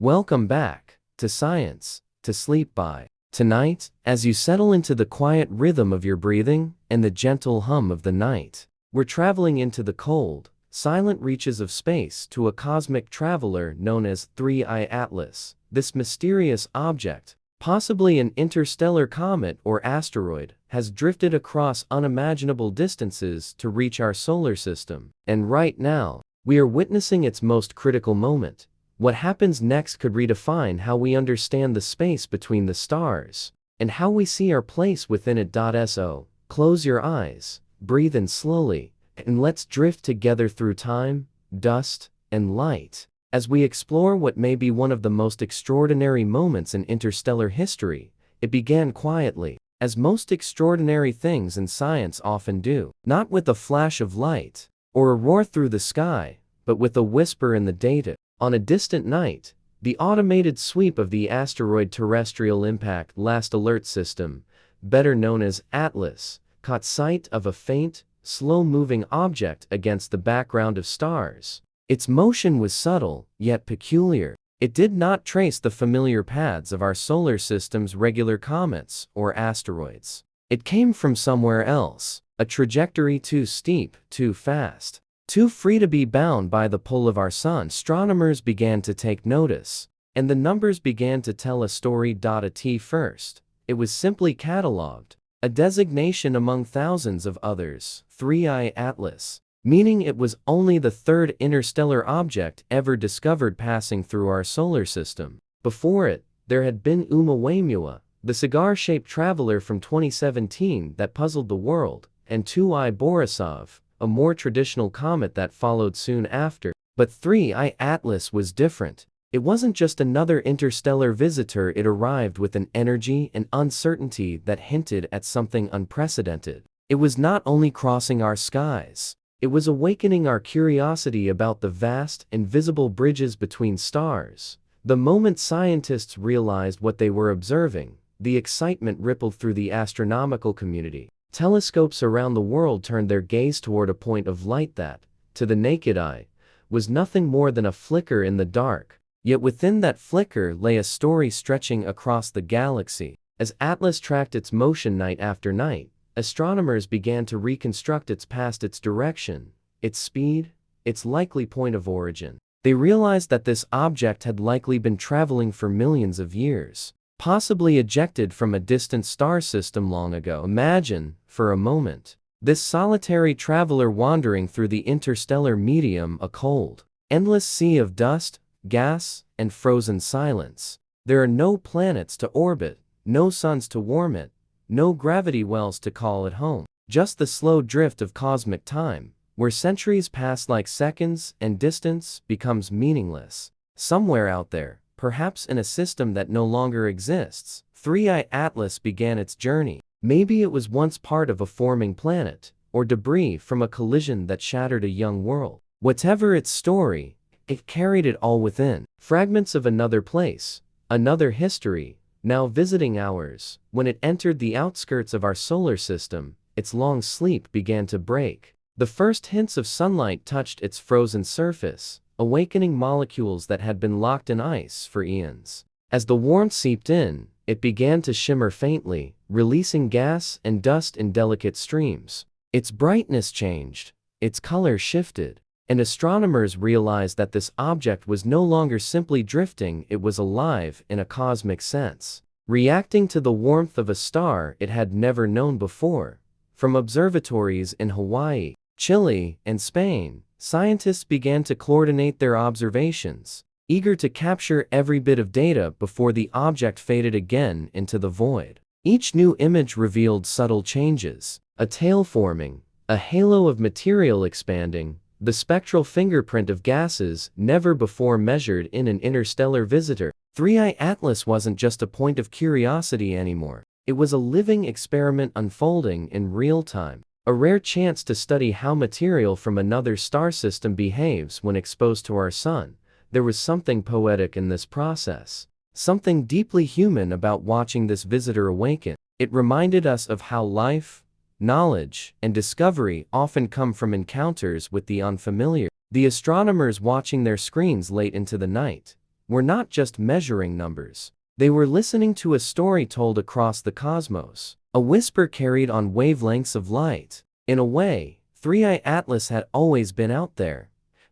Welcome back to Science to Sleep By. Tonight, as you settle into the quiet rhythm of your breathing and the gentle hum of the night, we're traveling into the cold, silent reaches of space to a cosmic traveler known as 3I Atlas. This mysterious object, possibly an interstellar comet or asteroid, has drifted across unimaginable distances to reach our solar system. And right now, we are witnessing its most critical moment. What happens next could redefine how we understand the space between the stars and how we see our place within it. So, close your eyes, breathe in slowly, and let's drift together through time, dust, and light as we explore what may be one of the most extraordinary moments in interstellar history. It began quietly, as most extraordinary things in science often do, not with a flash of light or a roar through the sky, but with a whisper in the data. On a distant night, the automated sweep of the Asteroid Terrestrial Impact Last Alert System, better known as ATLAS, caught sight of a faint, slow-moving object against the background of stars. Its motion was subtle, yet peculiar. It did not trace the familiar paths of our solar system's regular comets or asteroids. It came from somewhere else, a trajectory too steep, too fast, too free to be bound by the pull of our sun. Astronomers began to take notice, and the numbers began to tell a story. At first, it was simply catalogued, a designation among thousands of others, 3I Atlas, meaning it was only the third interstellar object ever discovered passing through our solar system. Before it, there had been Oumuamua, the cigar-shaped traveler from 2017 that puzzled the world, and 2I Borisov, a more traditional comet that followed soon after. But 3I Atlas was different. It wasn't just another interstellar visitor. It arrived with an energy and uncertainty that hinted at something unprecedented. It was not only crossing our skies, it was awakening our curiosity about the vast, invisible bridges between stars. The moment scientists realized what they were observing, the excitement rippled through the astronomical community. Telescopes around the world turned their gaze toward a point of light that, to the naked eye, was nothing more than a flicker in the dark. Yet within that flicker lay a story stretching across the galaxy. As Atlas tracked its motion night after night, astronomers began to reconstruct its past, its direction, its speed, its likely point of origin. They realized that this object had likely been traveling for millions of years, possibly ejected from a distant star system long ago. Imagine, for a moment, this solitary traveler wandering through the interstellar medium, a cold, endless sea of dust, gas, and frozen silence. There are no planets to orbit, no suns to warm it, no gravity wells to call it home. Just the slow drift of cosmic time, where centuries pass like seconds and distance becomes meaningless. Somewhere out there, perhaps in a system that no longer exists, 3I Atlas began its journey. Maybe it was once part of a forming planet, or debris from a collision that shattered a young world. Whatever its story, it carried it all within. Fragments of another place, another history, now visiting ours. When it entered the outskirts of our solar system, its long sleep began to break. The first hints of sunlight touched its frozen surface, awakening molecules that had been locked in ice for eons. As the warmth seeped in, it began to shimmer faintly, releasing gas and dust in delicate streams. Its brightness changed, its color shifted, and astronomers realized that this object was no longer simply drifting. It was alive in a cosmic sense, reacting to the warmth of a star it had never known before. From observatories in Hawaii, Chile, and Spain, scientists began to coordinate their observations, eager to capture every bit of data before the object faded again into the void. Each new image revealed subtle changes, a tail forming, a halo of material expanding, the spectral fingerprint of gases never before measured in an interstellar visitor. 3I Atlas wasn't just a point of curiosity anymore. It was a living experiment unfolding in real time, a rare chance to study how material from another star system behaves when exposed to our sun. There was something poetic in this process, something deeply human about watching this visitor awaken. It reminded us of how life, knowledge, and discovery often come from encounters with the unfamiliar. The astronomers watching their screens late into the night, were not just measuring numbers. They were listening to a story told across the cosmos, a whisper carried on wavelengths of light. In a way, 3i Atlas had always been out there,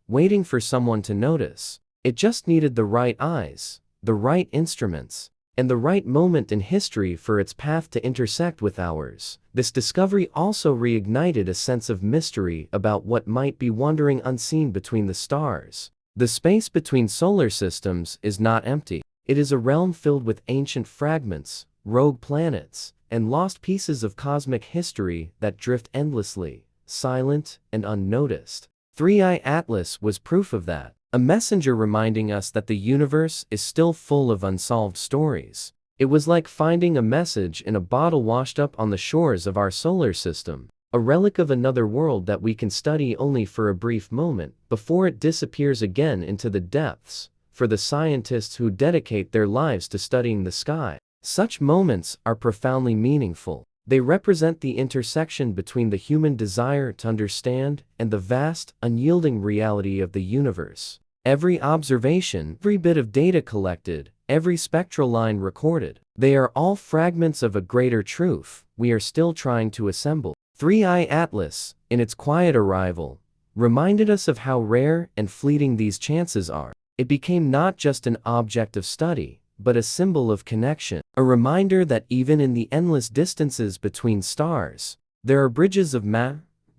waiting for someone to notice. It just needed the right eyes, the right instruments, and the right moment in history for its path to intersect with ours. This discovery also reignited a sense of mystery about what might be wandering unseen between the stars. The space between solar systems is not empty. It is a realm filled with ancient fragments, rogue planets, and lost pieces of cosmic history that drift endlessly, silent and unnoticed. 3i Atlas was proof of that, a messenger reminding us that the universe is still full of unsolved stories. It was like finding a message in a bottle washed up on the shores of our solar system, a relic of another world that we can study only for a brief moment before it disappears again into the depths. For the scientists who dedicate their lives to studying the sky, such moments are profoundly meaningful. They represent the intersection between the human desire to understand and the vast, unyielding reality of the universe. Every observation, every bit of data collected, every spectral line recorded, they are all fragments of a greater truth we are still trying to assemble. 3i Atlas, in its quiet arrival, reminded us of how rare and fleeting these chances are. It became not just an object of study, but a symbol of connection, a reminder that even in the endless distances between stars, there are bridges of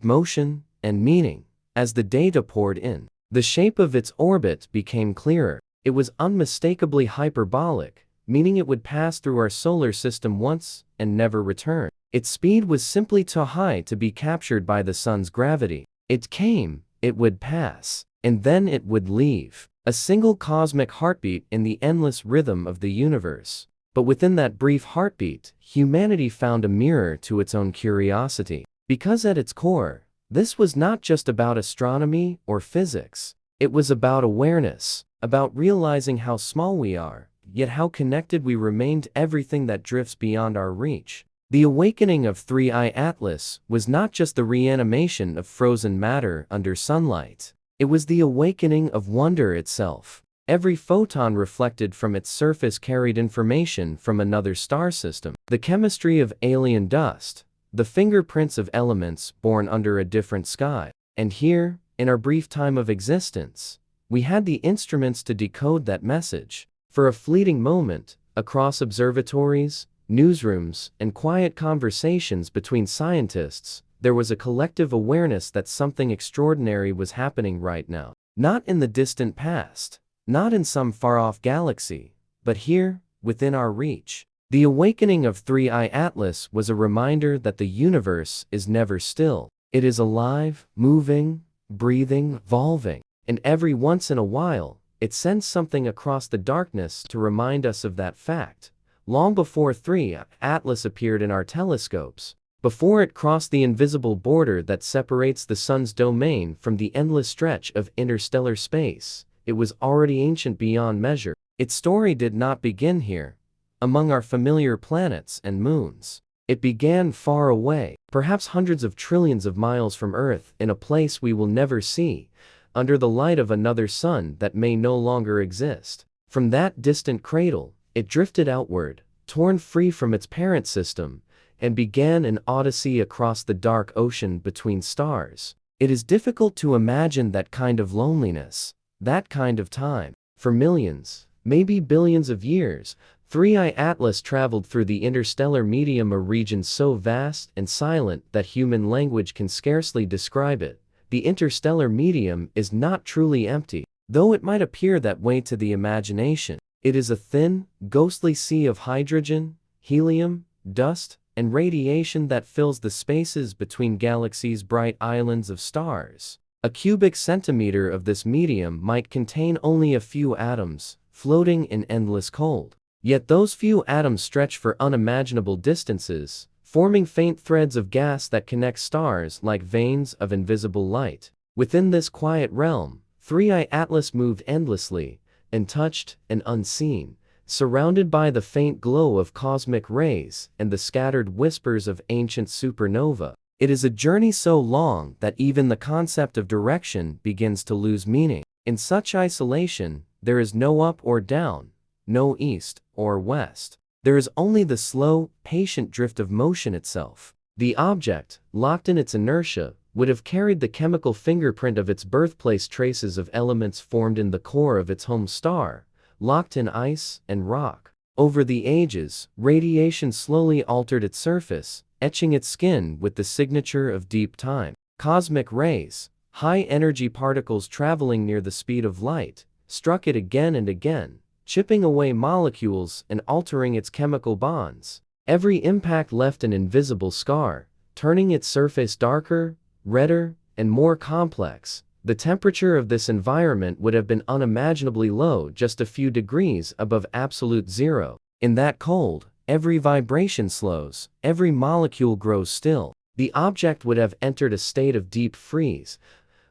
motion, and meaning. As the data poured in, the shape of its orbit became clearer. It was unmistakably hyperbolic, meaning it would pass through our solar system once and never return. Its speed was simply too high to be captured by the sun's gravity. It came, it would pass, and then it would leave. A single cosmic heartbeat in the endless rhythm of the universe. But within that brief heartbeat, humanity found a mirror to its own curiosity. Because at its core, this was not just about astronomy or physics. It was about awareness, about realizing how small we are, yet how connected we remain to everything that drifts beyond our reach. The awakening of 3i Atlas was not just the reanimation of frozen matter under sunlight. It was the awakening of wonder itself. Every photon reflected from its surface carried information from another star system. The chemistry of alien dust, the fingerprints of elements born under a different sky. And here, in our brief time of existence, we had the instruments to decode that message. For a fleeting moment, across observatories, newsrooms, and quiet conversations between scientists, there was a collective awareness that something extraordinary was happening right now. Not in the distant past, not in some far-off galaxy, but here, within our reach. The awakening of 3i Atlas was a reminder that the universe is never still. It is alive, moving, breathing, evolving, and every once in a while, it sends something across the darkness to remind us of that fact. Long before 3i Atlas appeared in our telescopes, before it crossed the invisible border that separates the sun's domain from the endless stretch of interstellar space, it was already ancient beyond measure. Its story did not begin here, among our familiar planets and moons. It began far away, perhaps hundreds of trillions of miles from Earth, in a place we will never see, under the light of another sun that may no longer exist. From that distant cradle, it drifted outward, torn free from its parent system, and began an odyssey across the dark ocean between stars. It is difficult to imagine that kind of loneliness, that kind of time. For millions, maybe billions of years, 3i Atlas traveled through the interstellar medium, a region so vast and silent that human language can scarcely describe it. The interstellar medium is not truly empty, though it might appear that way to the imagination. It is a thin, ghostly sea of hydrogen, helium, dust, and radiation that fills the spaces between galaxies' bright islands of stars. A cubic centimeter of this medium might contain only a few atoms, floating in endless cold. Yet those few atoms stretch for unimaginable distances, forming faint threads of gas that connect stars like veins of invisible light. Within this quiet realm, 3i Atlas moved endlessly, untouched and unseen, surrounded by the faint glow of cosmic rays and the scattered whispers of ancient supernova. It is a journey so long that even the concept of direction begins to lose meaning. In such isolation, there is no up or down, no east or west. There is only the slow, patient drift of motion itself. The object, locked in its inertia, would have carried the chemical fingerprint of its birthplace, traces of elements formed in the core of its home star, locked in ice and rock. Over the ages, radiation slowly altered its surface, etching its skin with the signature of deep time. Cosmic rays, high-energy particles traveling near the speed of light, struck it again and again, chipping away molecules and altering its chemical bonds. Every impact left an invisible scar, turning its surface darker, redder, and more complex. The temperature of this environment would have been unimaginably low, just a few degrees above absolute zero. In that cold, every vibration slows, every molecule grows still. The object would have entered a state of deep freeze,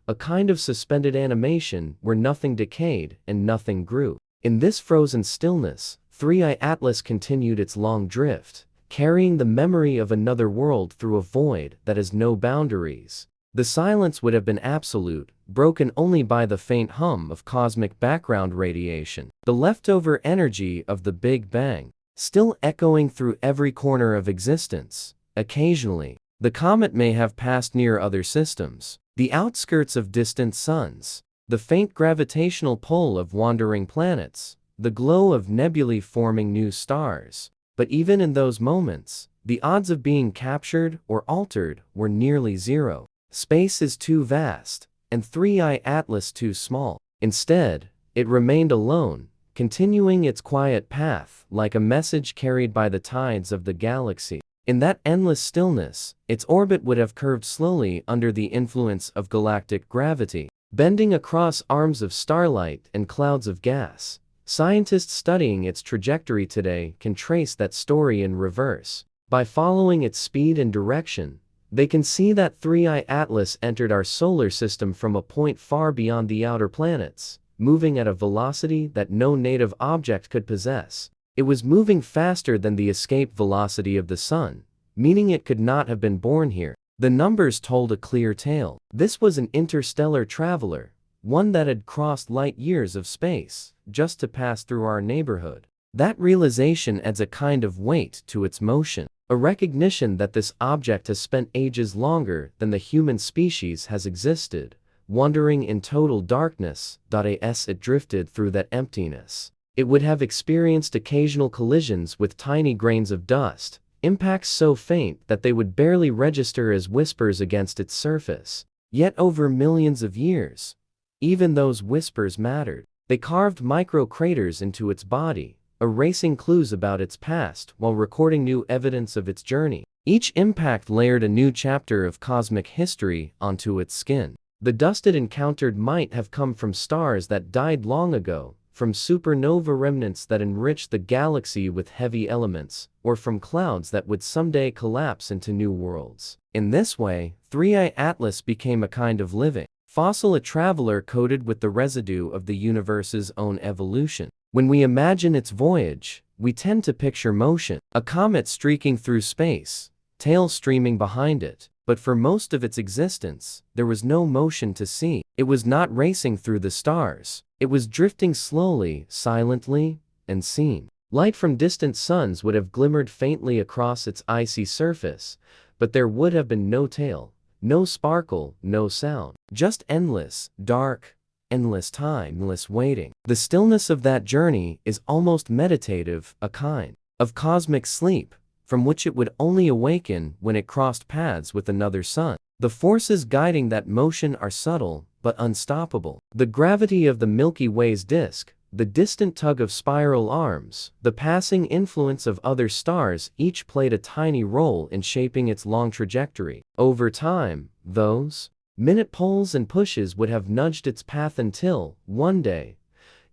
a kind of suspended animation where nothing decayed and nothing grew. In this frozen stillness, 3I Atlas continued its long drift, carrying the memory of another world through a void that has no boundaries. The silence would have been absolute, broken only by the faint hum of cosmic background radiation, the leftover energy of the Big Bang, still echoing through every corner of existence. Occasionally, the comet may have passed near other systems, the outskirts of distant suns, the faint gravitational pull of wandering planets, the glow of nebulae forming new stars. But even in those moments, the odds of being captured or altered were nearly zero. Space is too vast, and 3I Atlas too small. Instead, it remained alone, continuing its quiet path like a message carried by the tides of the galaxy. In that endless stillness, its orbit would have curved slowly under the influence of galactic gravity, bending across arms of starlight and clouds of gas. Scientists studying its trajectory today can trace that story in reverse. By following its speed and direction, they can see that 3I Atlas entered our solar system from a point far beyond the outer planets, moving at a velocity that no native object could possess. It was moving faster than the escape velocity of the sun, meaning it could not have been born here. The numbers told a clear tale. This was an interstellar traveler, one that had crossed light years of space, just to pass through our neighborhood. That realization adds a kind of weight to its motion, a recognition that this object has spent ages longer than the human species has existed, wandering in total darkness. As it drifted through that emptiness, it would have experienced occasional collisions with tiny grains of dust, impacts so faint that they would barely register as whispers against its surface. Yet over millions of years, even those whispers mattered. They carved micro-craters into its body, erasing clues about its past while recording new evidence of its journey. Each impact layered a new chapter of cosmic history onto its skin. The dust it encountered might have come from stars that died long ago, from supernova remnants that enriched the galaxy with heavy elements, or from clouds that would someday collapse into new worlds. In this way, 3I Atlas became a kind of living fossil, a traveler coated with the residue of the universe's own evolution. When we imagine its voyage, we tend to picture motion, a comet streaking through space, tail streaming behind it. But for most of its existence, there was no motion to see. It was not racing through the stars. It was drifting slowly, silently, unseen. Light from distant suns would have glimmered faintly across its icy surface, but there would have been no tail, no sparkle, no sound. Just endless, dark, endless time, endless waiting. The stillness of that journey is almost meditative, a kind of cosmic sleep, from which it would only awaken when it crossed paths with another sun. The forces guiding that motion are subtle, but unstoppable. The gravity of the Milky Way's disk, the distant tug of spiral arms, the passing influence of other stars, each played a tiny role in shaping its long trajectory. Over time, those minute pulls and pushes would have nudged its path until, one day,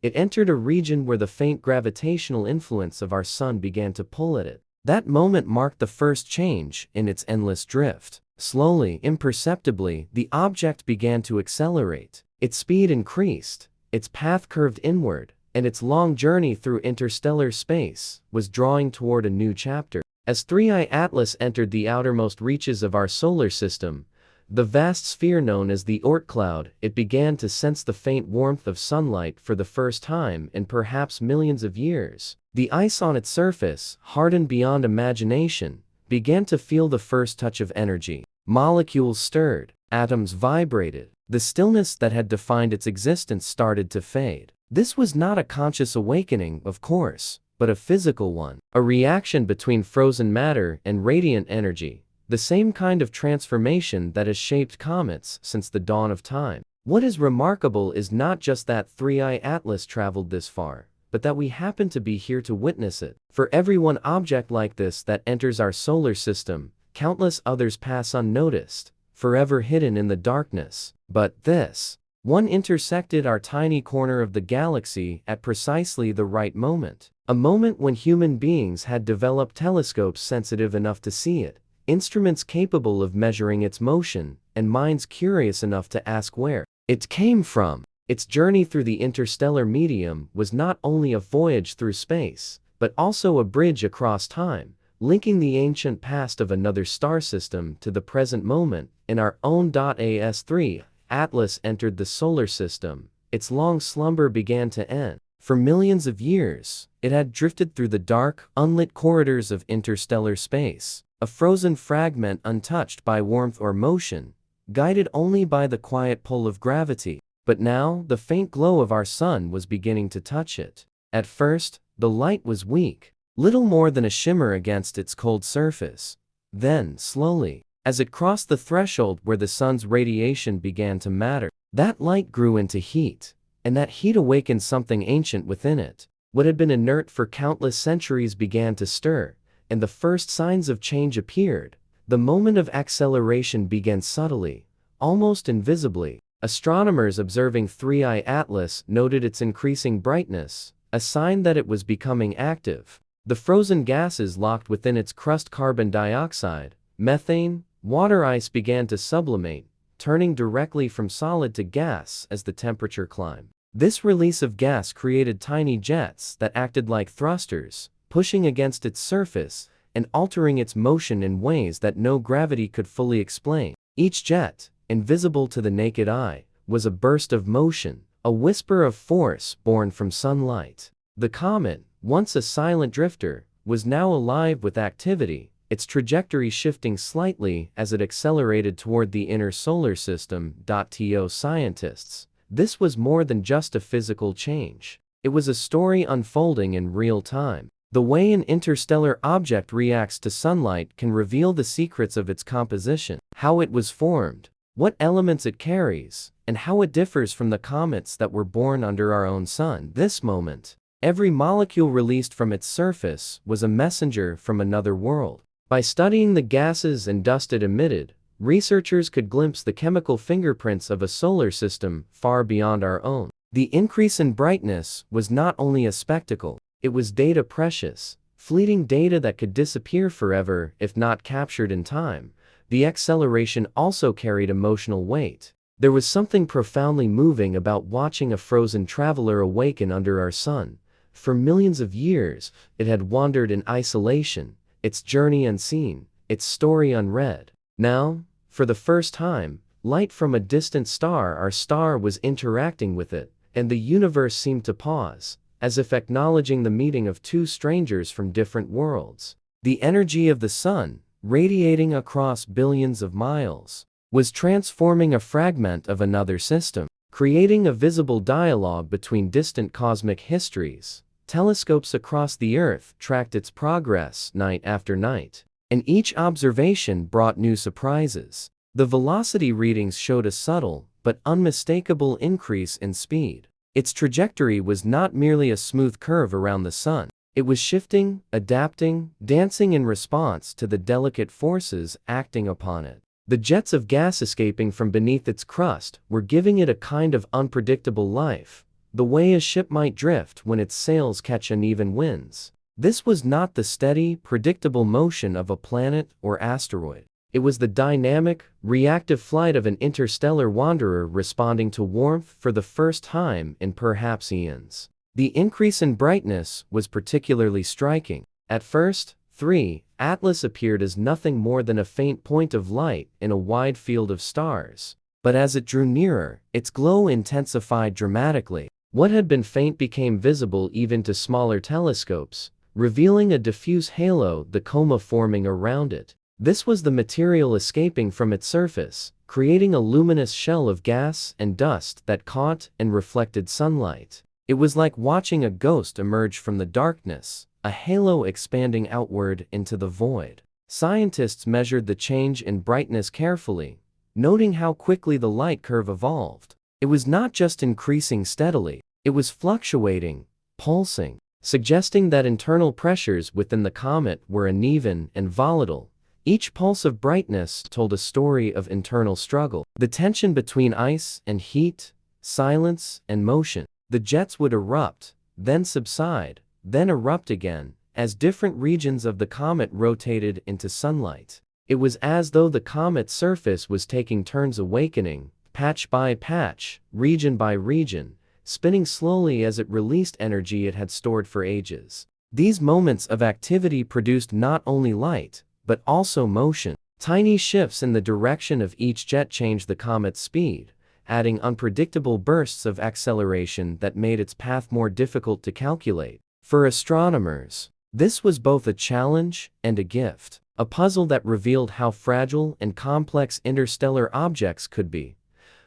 it entered a region where the faint gravitational influence of our sun began to pull at it. That moment marked the first change in its endless drift. Slowly, imperceptibly, the object began to accelerate. Its speed increased, its path curved inward, and its long journey through interstellar space was drawing toward a new chapter. As 3I Atlas entered the outermost reaches of our solar system, The vast sphere known as the Oort cloud, it began to sense the faint warmth of sunlight for the first time in perhaps millions of years. The ice on its surface, hardened beyond imagination, began to feel the first touch of energy. Molecules stirred, atoms vibrated. The stillness that had defined its existence started to fade. This was not a conscious awakening, of course, but a physical one, a reaction between frozen matter and radiant energy, the same kind of transformation that has shaped comets since the dawn of time. What is remarkable is not just that 3I Atlas traveled this far, but that we happen to be here to witness it. For every one object like this that enters our solar system, countless others pass unnoticed, forever hidden in the darkness. But this one intersected our tiny corner of the galaxy at precisely the right moment. A moment when human beings had developed telescopes sensitive enough to see it, instruments capable of measuring its motion, and minds curious enough to ask where it came from. Its journey through the interstellar medium was not only a voyage through space, but also a bridge across time, linking the ancient past of another star system to the present moment in our own. As 3 Atlas entered the solar system, its long slumber began to end. For millions of years, it had drifted through the dark, unlit corridors of interstellar space, a frozen fragment untouched by warmth or motion, guided only by the quiet pull of gravity. But now, the faint glow of our sun was beginning to touch it. At first, the light was weak, little more than a shimmer against its cold surface. Then, slowly, as it crossed the threshold where the sun's radiation began to matter, that light grew into heat, and that heat awakened something ancient within it. What had been inert for countless centuries began to stir, and the first signs of change appeared. The moment of acceleration began subtly, almost invisibly. Astronomers observing 3I Atlas noted its increasing brightness, a sign that it was becoming active. The frozen gases locked within its crust, carbon dioxide, methane, water ice, began to sublimate, turning directly from solid to gas as the temperature climbed. This release of gas created tiny jets that acted like thrusters, pushing against its surface and altering its motion in ways that no gravity could fully explain. Each jet, invisible to the naked eye, was a burst of motion, a whisper of force born from sunlight. The comet, once a silent drifter, was now alive with activity, its trajectory shifting slightly as it accelerated toward the inner solar system. To scientists, this was more than just a physical change. It was a story unfolding in real time. The way an interstellar object reacts to sunlight can reveal the secrets of its composition, how it was formed, what elements it carries, and how it differs from the comets that were born under our own sun. This moment, every molecule released from its surface was a messenger from another world. By studying the gases and dust it emitted, researchers could glimpse the chemical fingerprints of a solar system far beyond our own. The increase in brightness was not only a spectacle, it was data, precious, fleeting data that could disappear forever if not captured in time. The acceleration also carried emotional weight. There was something profoundly moving about watching a frozen traveler awaken under our sun. For millions of years, it had wandered in isolation, its journey unseen, its story unread. Now, for the first time, light from a distant star, our star, was interacting with it, and the universe seemed to pause, as if acknowledging the meeting of two strangers from different worlds. The energy of the sun, radiating across billions of miles, was transforming a fragment of another system, creating a visible dialogue between distant cosmic histories. Telescopes across the Earth tracked its progress night after night, and each observation brought new surprises. The velocity readings showed a subtle but unmistakable increase in speed. Its trajectory was not merely a smooth curve around the sun. It was shifting, adapting, dancing in response to the delicate forces acting upon it. The jets of gas escaping from beneath its crust were giving it a kind of unpredictable life, the way a ship might drift when its sails catch uneven winds. This was not the steady, predictable motion of a planet or asteroid. It was the dynamic, reactive flight of an interstellar wanderer responding to warmth for the first time in perhaps eons. The increase in brightness was particularly striking. At first, 3. Atlas appeared as nothing more than a faint point of light in a wide field of stars. But as it drew nearer, its glow intensified dramatically. What had been faint became visible even to smaller telescopes, revealing a diffuse halo, the coma forming around it. This was the material escaping from its surface, creating a luminous shell of gas and dust that caught and reflected sunlight. It was like watching a ghost emerge from the darkness, a halo expanding outward into the void. Scientists measured the change in brightness carefully, noting how quickly the light curve evolved. It was not just increasing steadily, it was fluctuating, pulsing, suggesting that internal pressures within the comet were uneven and volatile. Each pulse of brightness told a story of internal struggle, the tension between ice and heat, silence and motion. The jets would erupt, then subside, then erupt again, as different regions of the comet rotated into sunlight. It was as though the comet's surface was taking turns awakening, patch by patch, region by region, spinning slowly as it released energy it had stored for ages. These moments of activity produced not only light, but also motion. Tiny shifts in the direction of each jet changed the comet's speed, adding unpredictable bursts of acceleration that made its path more difficult to calculate. For astronomers, this was both a challenge and a gift, a puzzle that revealed how fragile and complex interstellar objects could be.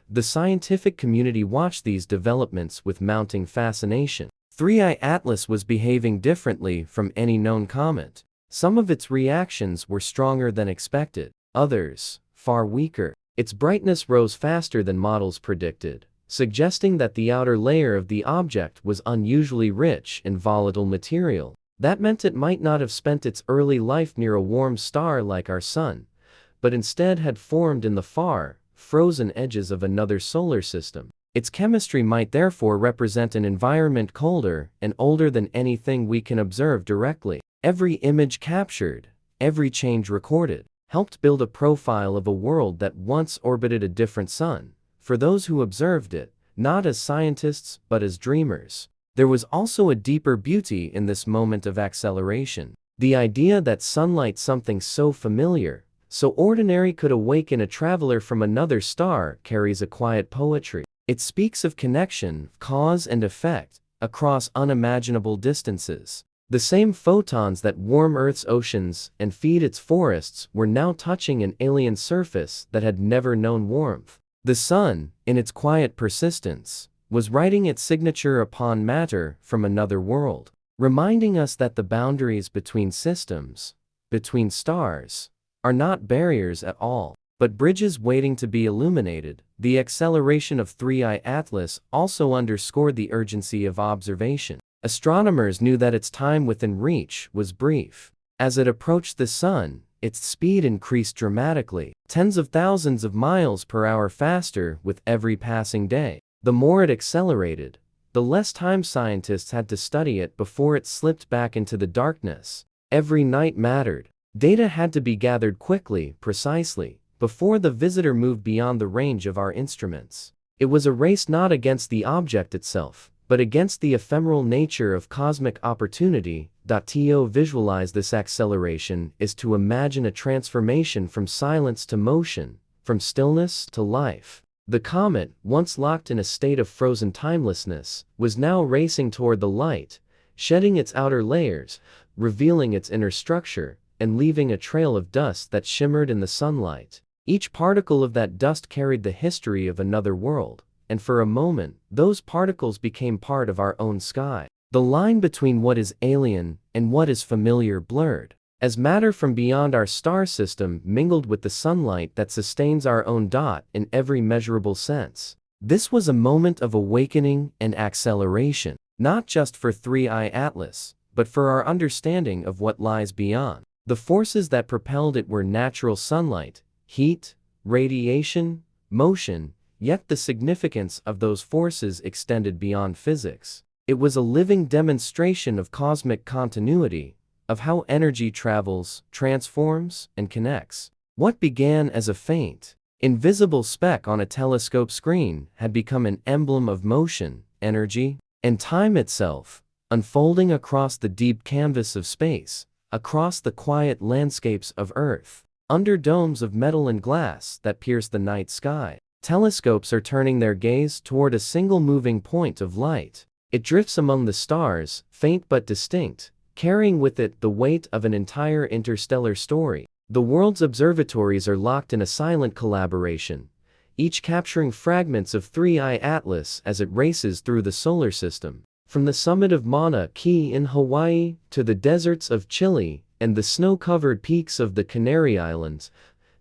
The scientific community watched these developments with mounting fascination. 3I Atlas was behaving differently from any known comet. Some of its reactions were stronger than expected, others, far weaker. Its brightness rose faster than models predicted, suggesting that the outer layer of the object was unusually rich in volatile material. That meant it might not have spent its early life near a warm star like our Sun, but instead had formed in the far, frozen edges of another solar system. Its chemistry might therefore represent an environment colder and older than anything we can observe directly. Every image captured, every change recorded, helped build a profile of a world that once orbited a different sun, for those who observed it, not as scientists but as dreamers. There was also a deeper beauty in this moment of acceleration. The idea that sunlight, something so familiar, so ordinary, could awaken a traveler from another star carries a quiet poetry. It speaks of connection, cause and effect, across unimaginable distances. The same photons that warm Earth's oceans and feed its forests were now touching an alien surface that had never known warmth. The sun, in its quiet persistence, was writing its signature upon matter from another world, reminding us that the boundaries between systems, between stars, are not barriers at all, but bridges waiting to be illuminated. The acceleration of 3I Atlas also underscored the urgency of observation. Astronomers knew that its time within reach was brief. As it approached the sun, its speed increased dramatically, tens of thousands of miles per hour faster with every passing day. The more it accelerated, the less time scientists had to study it before it slipped back into the darkness. Every night mattered. Data had to be gathered quickly, precisely, before the visitor moved beyond the range of our instruments. It was a race not against the object itself, but against the ephemeral nature of cosmic opportunity. To visualize this acceleration is to imagine a transformation from silence to motion, from stillness to life. The comet, once locked in a state of frozen timelessness, was now racing toward the light, shedding its outer layers, revealing its inner structure, and leaving a trail of dust that shimmered in the sunlight. Each particle of that dust carried the history of another world, and for a moment, those particles became part of our own sky. The line between what is alien and what is familiar blurred, as matter from beyond our star system mingled with the sunlight that sustains our own dot in every measurable sense. This was a moment of awakening and acceleration, not just for 3I Atlas, but for our understanding of what lies beyond. The forces that propelled it were natural sunlight, heat, radiation, motion, yet the significance of those forces extended beyond physics. It was a living demonstration of cosmic continuity, of how energy travels, transforms, and connects. What began as a faint, invisible speck on a telescope screen had become an emblem of motion, energy, and time itself, unfolding across the deep canvas of space. across the quiet landscapes of Earth, under domes of metal and glass that pierce the night sky. Telescopes are turning their gaze toward a single moving point of light. It drifts among the stars, faint but distinct, carrying with it the weight of an entire interstellar story. The world's observatories are locked in a silent collaboration, each capturing fragments of 3I Atlas as it races through the solar system. From the summit of Mauna Kea in Hawaii to the deserts of Chile and the snow-covered peaks of the Canary Islands,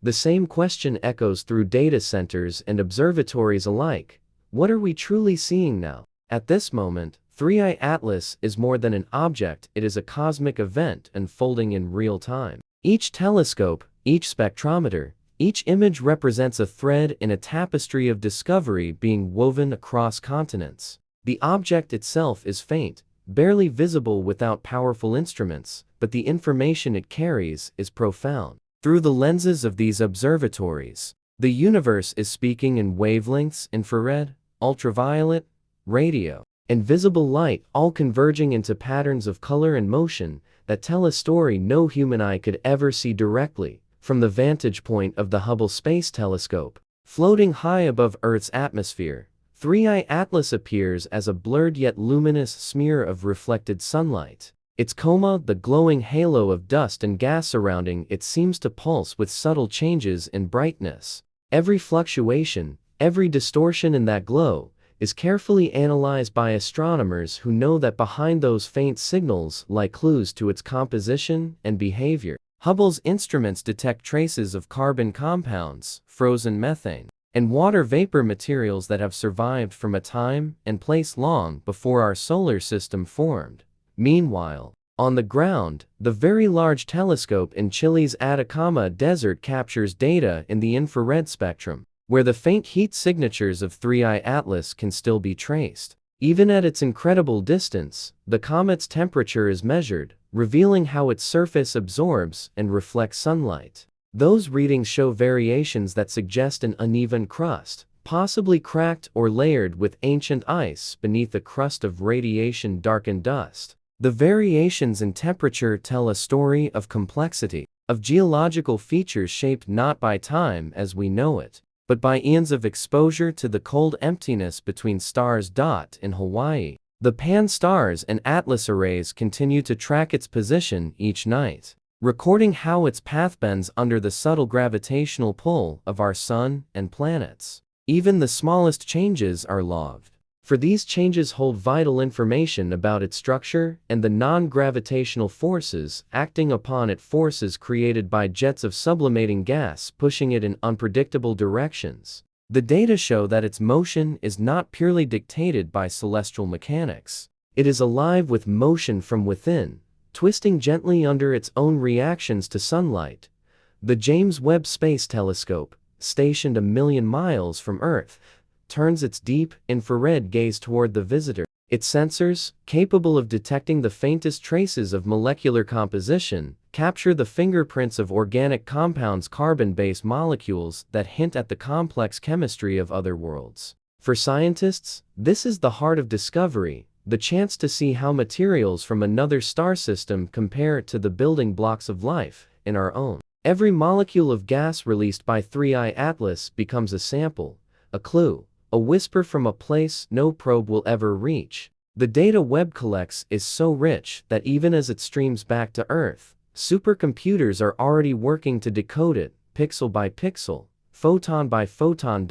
the same question echoes through data centers and observatories alike. What are we truly seeing now? At this moment, 3I Atlas is more than an object, it is a cosmic event unfolding in real time. Each telescope, each spectrometer, each image represents a thread in a tapestry of discovery being woven across continents. The object itself is faint, barely visible without powerful instruments, but the information it carries is profound. Through the lenses of these observatories, the universe is speaking in wavelengths: infrared, ultraviolet, radio, and visible light, all converging into patterns of color and motion that tell a story no human eye could ever see directly. From the vantage point of the Hubble Space Telescope, floating high above Earth's atmosphere, 3I Atlas appears as a blurred yet luminous smear of reflected sunlight. Its coma, the glowing halo of dust and gas surrounding it, seems to pulse with subtle changes in brightness. Every fluctuation, every distortion in that glow, is carefully analyzed by astronomers who know that behind those faint signals lie clues to its composition and behavior. Hubble's instruments detect traces of carbon compounds, frozen methane, and water vapor, materials that have survived from a time and place long before our solar system formed. Meanwhile, on the ground, the Very Large Telescope in Chile's Atacama Desert captures data in the infrared spectrum, where the faint heat signatures of 3I Atlas can still be traced. Even at its incredible distance, the comet's temperature is measured, revealing how its surface absorbs and reflects sunlight. Those readings show variations that suggest an uneven crust, possibly cracked or layered with ancient ice beneath a crust of radiation-darkened dust. The variations in temperature tell a story of complexity, of geological features shaped not by time as we know it, but by eons of exposure to the cold emptiness between stars. In Hawaii, the Pan-STARRS and Atlas arrays continue to track its position each night, recording how its path bends under the subtle gravitational pull of our sun and planets. Even the smallest changes are logged, for these changes hold vital information about its structure and the non-gravitational forces acting upon it, forces created by jets of sublimating gas pushing it in unpredictable directions. The data show that its motion is not purely dictated by celestial mechanics. It is alive with motion from within, twisting gently under its own reactions to sunlight. The James Webb Space Telescope, stationed a million miles from Earth, turns its deep, infrared gaze toward the visitor. Its sensors, capable of detecting the faintest traces of molecular composition, capture the fingerprints of organic compounds, carbon-based molecules that hint at the complex chemistry of other worlds. For scientists, this is the heart of discovery, the chance to see how materials from another star system compare to the building blocks of life in our own. Every molecule of gas released by 3I Atlas becomes a sample, a clue, a whisper from a place no probe will ever reach. The data Webb collects is so rich that even as it streams back to Earth, supercomputers are already working to decode it, pixel by pixel, photon by photon.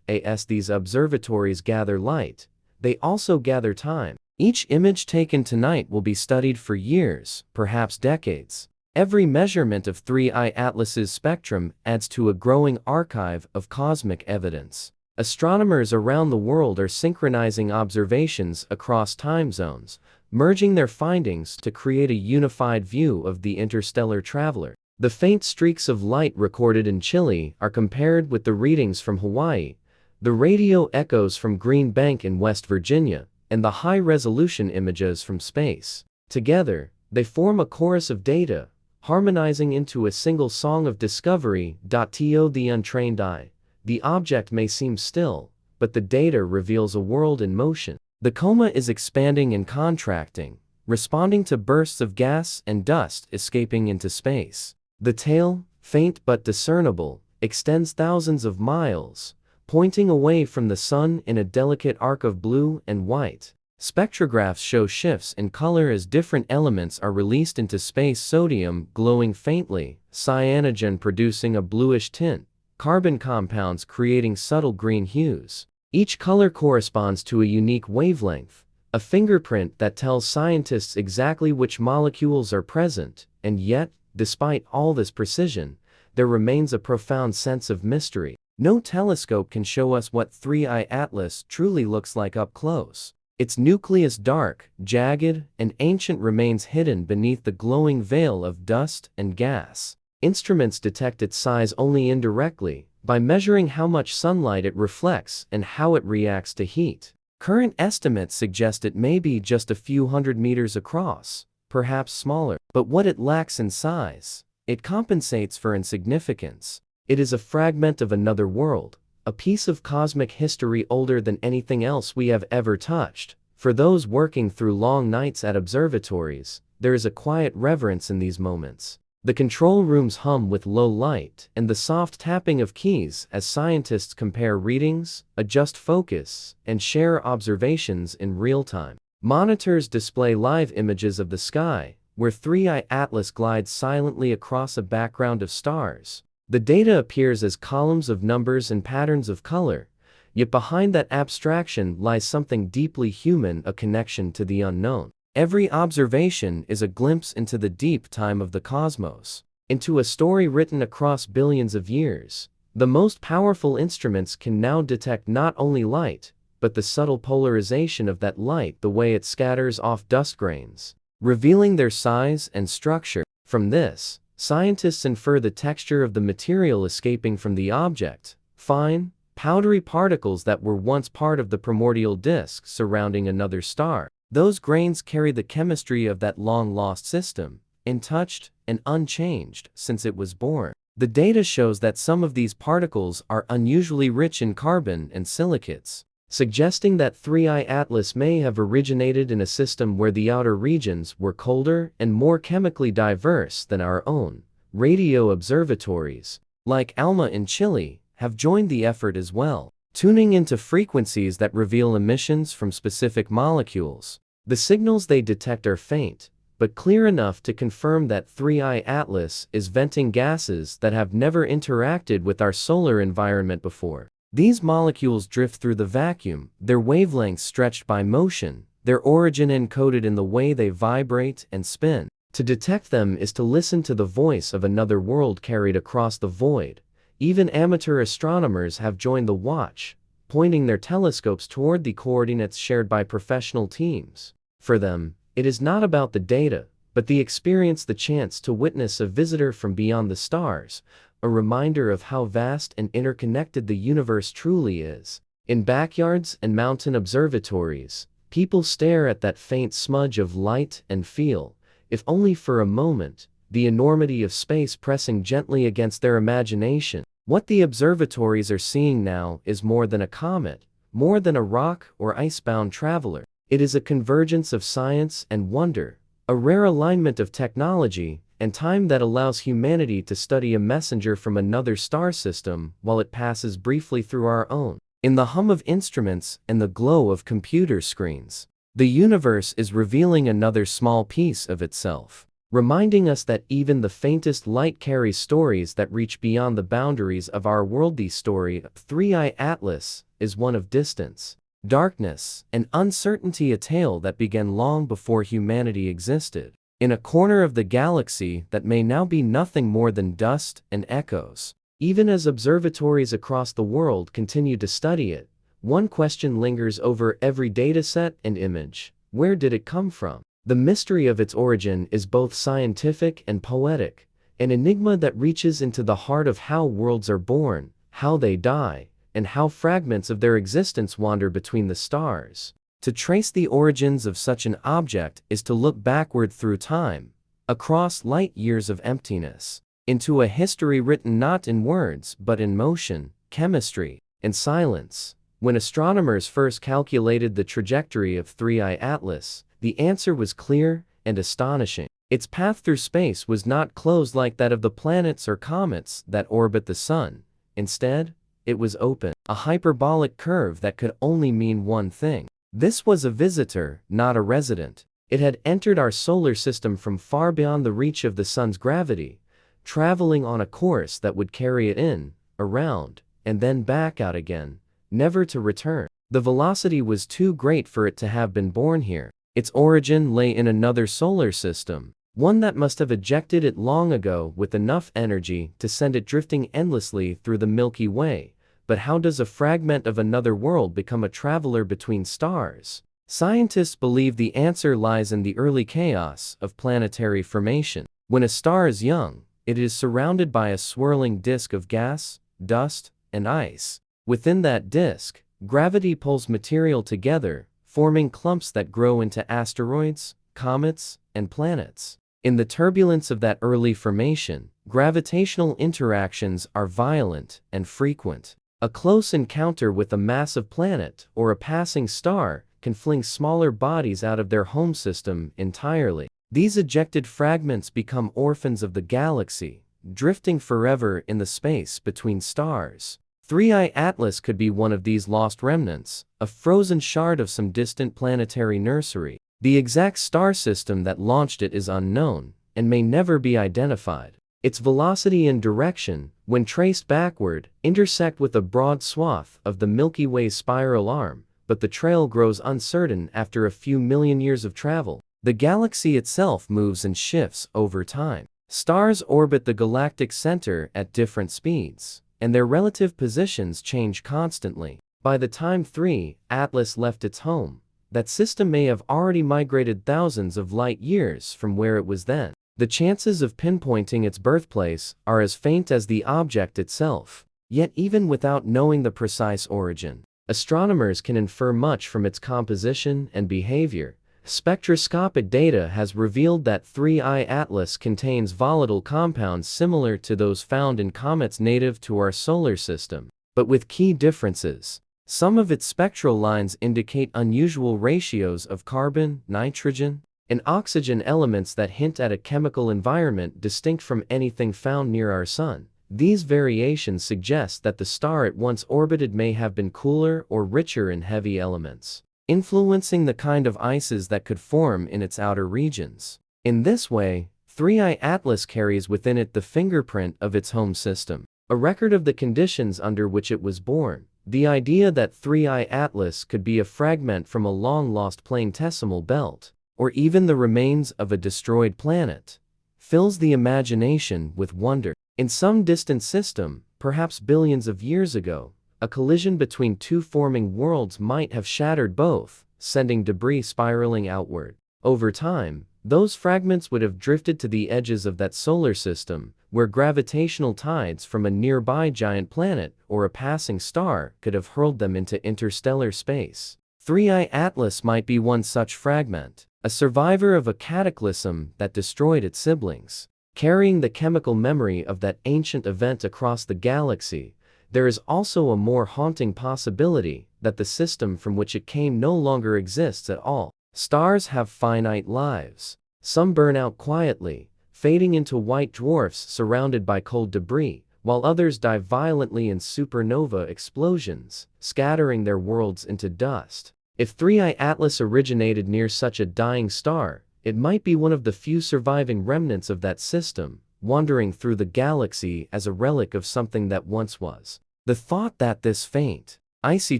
As these observatories gather light, they also gather time. Each image taken tonight will be studied for years, perhaps decades. Every measurement of 3I Atlas's spectrum adds to a growing archive of cosmic evidence. Astronomers around the world are synchronizing observations across time zones, merging their findings to create a unified view of the interstellar traveler. The faint streaks of light recorded in Chile are compared with the readings from Hawaii, the radio echoes from Green Bank in West Virginia, and the high-resolution images from space. Together, they form a chorus of data, harmonizing into a single song of discovery. To the untrained eye, the object may seem still, but the data reveals a world in motion. The coma is expanding and contracting, responding to bursts of gas and dust escaping into space. The tail, faint but discernible, extends thousands of miles, pointing away from the sun in a delicate arc of blue and white. Spectrographs show shifts in color as different elements are released into space: sodium glowing faintly, cyanogen producing a bluish tint, carbon compounds creating subtle green hues. Each color corresponds to a unique wavelength, a fingerprint that tells scientists exactly which molecules are present, and yet, despite all this precision, there remains a profound sense of mystery. No telescope can show us what 3I Atlas truly looks like up close. Its nucleus, dark, jagged, and ancient, remains hidden beneath the glowing veil of dust and gas. Instruments detect its size only indirectly, by measuring how much sunlight it reflects and how it reacts to heat. Current estimates suggest it may be just a few hundred meters across, perhaps smaller. But what it lacks in size, it compensates for in significance. It is a fragment of another world, a piece of cosmic history older than anything else we have ever touched. For those working through long nights at observatories, there is a quiet reverence in these moments. The control rooms hum with low light and the soft tapping of keys as scientists compare readings, adjust focus, and share observations in real time. Monitors display live images of the sky, where 3I Atlas glides silently across a background of stars. The data appears as columns of numbers and patterns of color, yet behind that abstraction lies something deeply human, a connection to the unknown. Every observation is a glimpse into the deep time of the cosmos, into a story written across billions of years. The most powerful instruments can now detect not only light, but the subtle polarization of that light, the way it scatters off dust grains, revealing their size and structure. From this, scientists infer the texture of the material escaping from the object, fine, powdery particles that were once part of the primordial disk surrounding another star. Those grains carry the chemistry of that long-lost system, untouched and unchanged since it was born. The data shows that some of these particles are unusually rich in carbon and silicates, suggesting that 3I Atlas may have originated in a system where the outer regions were colder and more chemically diverse than our own. Radio observatories, like ALMA in Chile, have joined the effort as well, tuning into frequencies that reveal emissions from specific molecules. The signals they detect are faint, but clear enough to confirm that 3I Atlas is venting gases that have never interacted with our solar environment before. These molecules drift through the vacuum, their wavelengths stretched by motion, their origin encoded in the way they vibrate and spin. To detect them is to listen to the voice of another world carried across the void. Even amateur astronomers have joined the watch, pointing their telescopes toward the coordinates shared by professional teams. For them, it is not about the data, but the experience, the chance to witness a visitor from beyond the stars, a reminder of how vast and interconnected the universe truly is. In backyards and mountain observatories, people stare at that faint smudge of light and feel, if only for a moment, the enormity of space pressing gently against their imagination. What the observatories are seeing now is more than a comet, more than a rock or ice-bound traveler. It is a convergence of science and wonder, a rare alignment of technology and time that allows humanity to study a messenger from another star system while it passes briefly through our own. In the hum of instruments and the glow of computer screens, the universe is revealing another small piece of itself, reminding us that even the faintest light carries stories that reach beyond the boundaries of our world. The story of 3I Atlas is one of distance, darkness, and uncertainty, a tale that began long before humanity existed, in a corner of the galaxy that may now be nothing more than dust and echoes. Even as observatories across the world continue to study it, one question lingers over every dataset and image: where did it come from? The mystery of its origin is both scientific and poetic, an enigma that reaches into the heart of how worlds are born, how they die, and how fragments of their existence wander between the stars. To trace the origins of such an object is to look backward through time, across light years of emptiness, into a history written not in words but in motion, chemistry, and silence. When astronomers first calculated the trajectory of 3I Atlas, The answer was clear and astonishing. Its path through space was not closed like that of the planets or comets that orbit the sun. Instead, it was open, a hyperbolic curve that could only mean one thing. This was a visitor, not a resident. It had entered our solar system from far beyond the reach of the sun's gravity, traveling on a course that would carry it in, around, and then back out again, never to return. The velocity was too great for it to have been born here. Its origin lay in another solar system, one that must have ejected it long ago with enough energy to send it drifting endlessly through the Milky Way. But how does a fragment of another world become a traveler between stars? Scientists believe the answer lies in the early chaos of planetary formation. When a star is young, it is surrounded by a swirling disk of gas, dust, and ice. Within that disk, gravity pulls material together, forming clumps that grow into asteroids, comets, and planets. In the turbulence of that early formation, gravitational interactions are violent and frequent. A close encounter with a massive planet or a passing star can fling smaller bodies out of their home system entirely. These ejected fragments become orphans of the galaxy, drifting forever in the space between stars. 3I Atlas could be one of these lost remnants, a frozen shard of some distant planetary nursery. The exact star system that launched it is unknown, and may never be identified. Its velocity and direction, when traced backward, intersect with a broad swath of the Milky Way's spiral arm, but the trail grows uncertain after a few million years of travel. The galaxy itself moves and shifts over time. Stars orbit the galactic center at different speeds, and their relative positions change constantly. By the time 3I Atlas left its home, that system may have already migrated thousands of light years from where it was then. The chances of pinpointing its birthplace are as faint as the object itself. Yet even without knowing the precise origin, astronomers can infer much from its composition and behavior. Spectroscopic data has revealed that 3I Atlas contains volatile compounds similar to those found in comets native to our solar system, but with key differences. Some of its spectral lines indicate unusual ratios of carbon, nitrogen, and oxygen elements that hint at a chemical environment distinct from anything found near our sun. These variations suggest that the star it once orbited may have been cooler or richer in heavy elements, influencing the kind of ices that could form in its outer regions. In this way, 3I Atlas carries within it the fingerprint of its home system, a record of the conditions under which it was born. The idea that 3I Atlas could be a fragment from a long-lost planetesimal belt, or even the remains of a destroyed planet, fills the imagination with wonder. In some distant system, perhaps billions of years ago, a collision between two forming worlds might have shattered both, sending debris spiraling outward. Over time, those fragments would have drifted to the edges of that solar system, where gravitational tides from a nearby giant planet or a passing star could have hurled them into interstellar space. 3I Atlas might be one such fragment, a survivor of a cataclysm that destroyed its siblings. Carrying the chemical memory of that ancient event across the galaxy, there is also a more haunting possibility that the system from which it came no longer exists at all. Stars have finite lives. Some burn out quietly, fading into white dwarfs surrounded by cold debris, while others die violently in supernova explosions, scattering their worlds into dust. If 3I Atlas originated near such a dying star, it might be one of the few surviving remnants of that system, wandering through the galaxy as a relic of something that once was. The thought that this faint, icy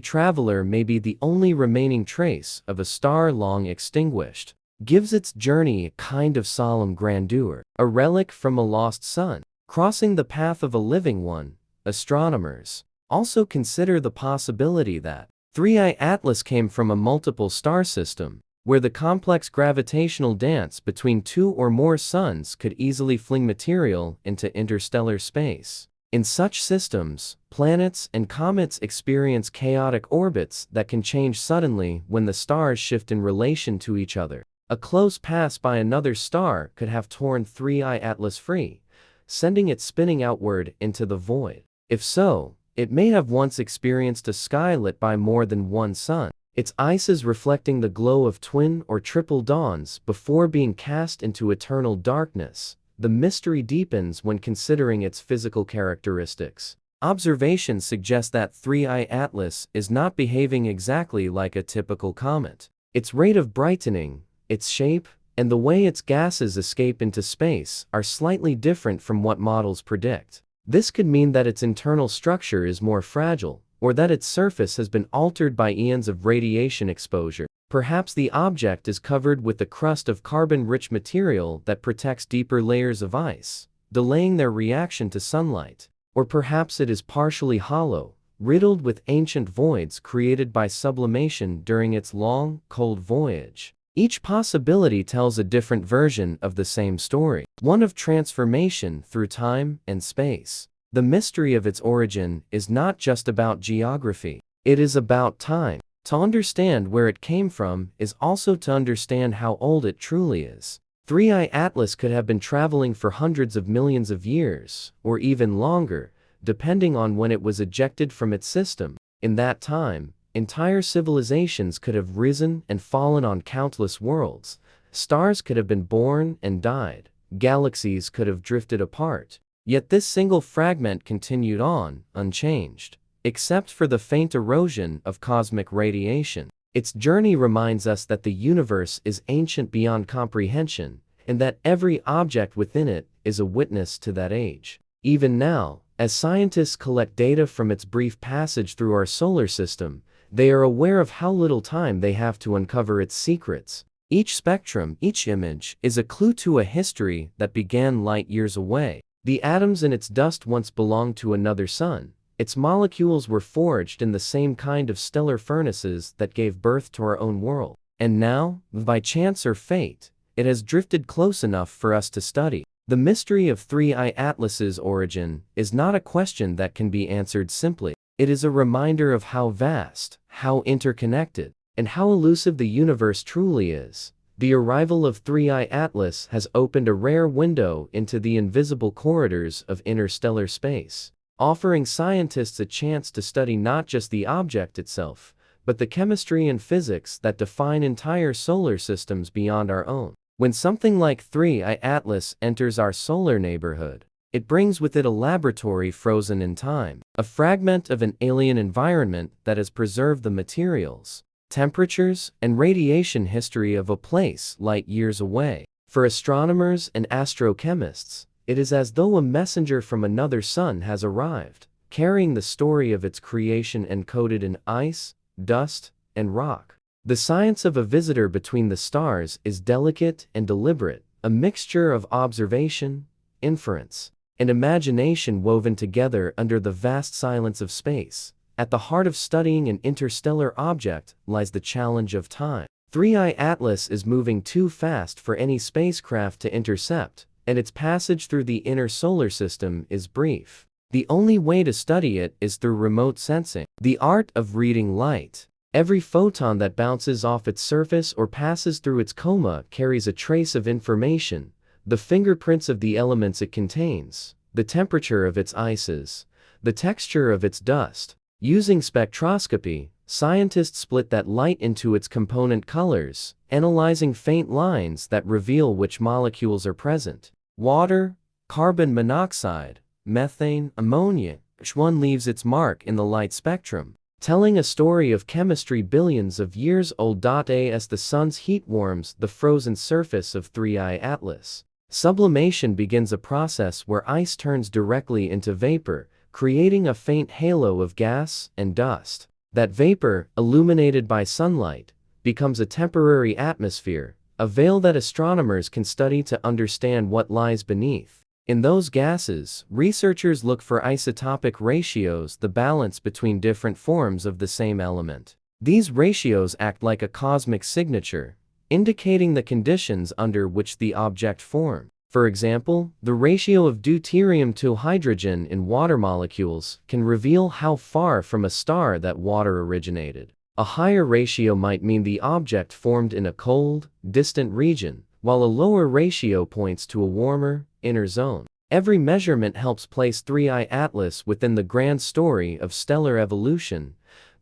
traveler may be the only remaining trace of a star long extinguished, gives its journey a kind of solemn grandeur, a relic from a lost sun, crossing the path of a living one. Astronomers also consider the possibility that 3I Atlas came from a multiple star system, where the complex gravitational dance between two or more suns could easily fling material into interstellar space. In such systems, planets and comets experience chaotic orbits that can change suddenly when the stars shift in relation to each other. A close pass by another star could have torn 3I Atlas free, sending it spinning outward into the void. If so, it may have once experienced a sky lit by more than one sun. its ices reflecting the glow of twin or triple dawns before being cast into eternal darkness. The mystery deepens when considering its physical characteristics. Observations suggest that 3I Atlas is not behaving exactly like a typical comet. Its rate of brightening, its shape, and the way its gases escape into space are slightly different from what models predict. This could mean that its internal structure is more fragile, or that its surface has been altered by eons of radiation exposure. Perhaps the object is covered with a crust of carbon-rich material that protects deeper layers of ice, delaying their reaction to sunlight. Or perhaps it is partially hollow, riddled with ancient voids created by sublimation during its long, cold voyage. Each possibility tells a different version of the same story, one of transformation through time and space. The mystery of its origin is not just about geography, it is about time. To understand where it came from is also to understand how old it truly is. 3I Atlas could have been traveling for hundreds of millions of years, or even longer, depending on when it was ejected from its system. In that time, entire civilizations could have risen and fallen on countless worlds. Stars could have been born and died. Galaxies could have drifted apart. Yet this single fragment continued on, unchanged, except for the faint erosion of cosmic radiation. Its journey reminds us that the universe is ancient beyond comprehension, and that every object within it is a witness to that age. Even now, as scientists collect data from its brief passage through our solar system, they are aware of how little time they have to uncover its secrets. Each spectrum, each image, is a clue to a history that began light years away. The atoms in its dust once belonged to another sun. Its molecules were forged in the same kind of stellar furnaces that gave birth to our own world. And now, by chance or fate, it has drifted close enough for us to study. The mystery of 3I Atlas's origin is not a question that can be answered simply. It is a reminder of how vast, how interconnected, and how elusive the universe truly is. The arrival of 3I Atlas has opened a rare window into the invisible corridors of interstellar space, offering scientists a chance to study not just the object itself, but the chemistry and physics that define entire solar systems beyond our own. When something like 3I Atlas enters our solar neighborhood, it brings with it a laboratory frozen in time, a fragment of an alien environment that has preserved the materials, temperatures, and radiation history of a place light years away. For astronomers and astrochemists, it is as though a messenger from another sun has arrived, carrying the story of its creation encoded in ice, dust, and rock. The science of a visitor between the stars is delicate and deliberate, a mixture of observation, inference, and imagination woven together under the vast silence of space. At the heart of studying an interstellar object lies the challenge of time. 3I Atlas is moving too fast for any spacecraft to intercept, and its passage through the inner solar system is brief. The only way to study it is through remote sensing, the art of reading light. Every photon that bounces off its surface or passes through its coma carries a trace of information, the fingerprints of the elements it contains, the temperature of its ices, the texture of its dust. Using spectroscopy, scientists split that light into its component colors, analyzing faint lines that reveal which molecules are present. Water, carbon monoxide, methane, ammonia, each one leaves its mark in the light spectrum, telling a story of chemistry billions of years old. As the sun's heat warms the frozen surface of 3I Atlas, sublimation begins, a process where ice turns directly into vapor, creating a faint halo of gas and dust. That vapor, illuminated by sunlight, becomes a temporary atmosphere, a veil that astronomers can study to understand what lies beneath. In those gases, researchers look for isotopic ratios, the balance between different forms of the same element. These ratios act like a cosmic signature, indicating the conditions under which the object formed. For example, the ratio of deuterium to hydrogen in water molecules can reveal how far from a star that water originated. A higher ratio might mean the object formed in a cold, distant region, while a lower ratio points to a warmer, inner zone. Every measurement helps place 3I Atlas within the grand story of stellar evolution,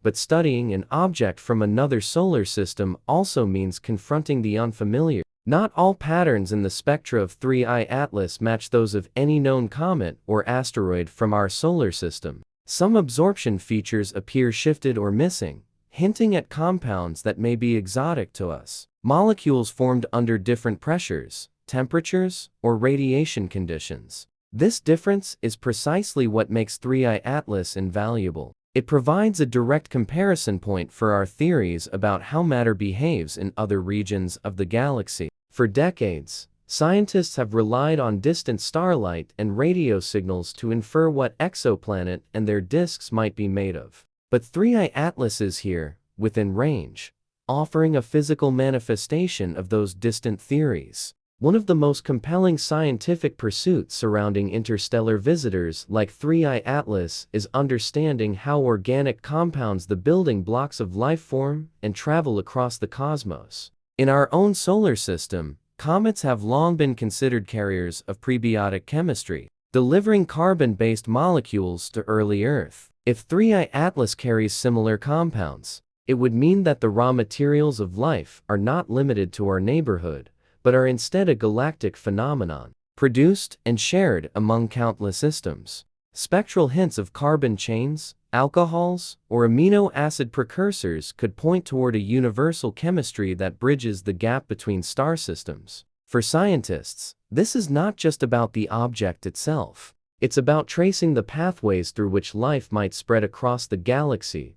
but studying an object from another solar system also means confronting the unfamiliar. Not all patterns in the spectra of 3I Atlas match those of any known comet or asteroid from our solar system. Some absorption features appear shifted or missing, hinting at compounds that may be exotic to us. Molecules formed under different pressures, temperatures, or radiation conditions. This difference is precisely what makes 3I Atlas invaluable. It provides a direct comparison point for our theories about how matter behaves in other regions of the galaxy. For decades, scientists have relied on distant starlight and radio signals to infer what exoplanet and their disks might be made of. But 3I Atlas is here, within range, offering a physical manifestation of those distant theories. One of the most compelling scientific pursuits surrounding interstellar visitors like 3I Atlas is understanding how organic compounds, the building blocks of life, form and travel across the cosmos. In our own solar system, comets have long been considered carriers of prebiotic chemistry, delivering carbon-based molecules to early Earth. If 3I Atlas carries similar compounds, it would mean that the raw materials of life are not limited to our neighborhood, but are instead a galactic phenomenon, produced and shared among countless systems. Spectral hints of carbon chains, alcohols, or amino acid precursors could point toward a universal chemistry that bridges the gap between star systems. For scientists, this is not just about the object itself. It's about tracing the pathways through which life might spread across the galaxy.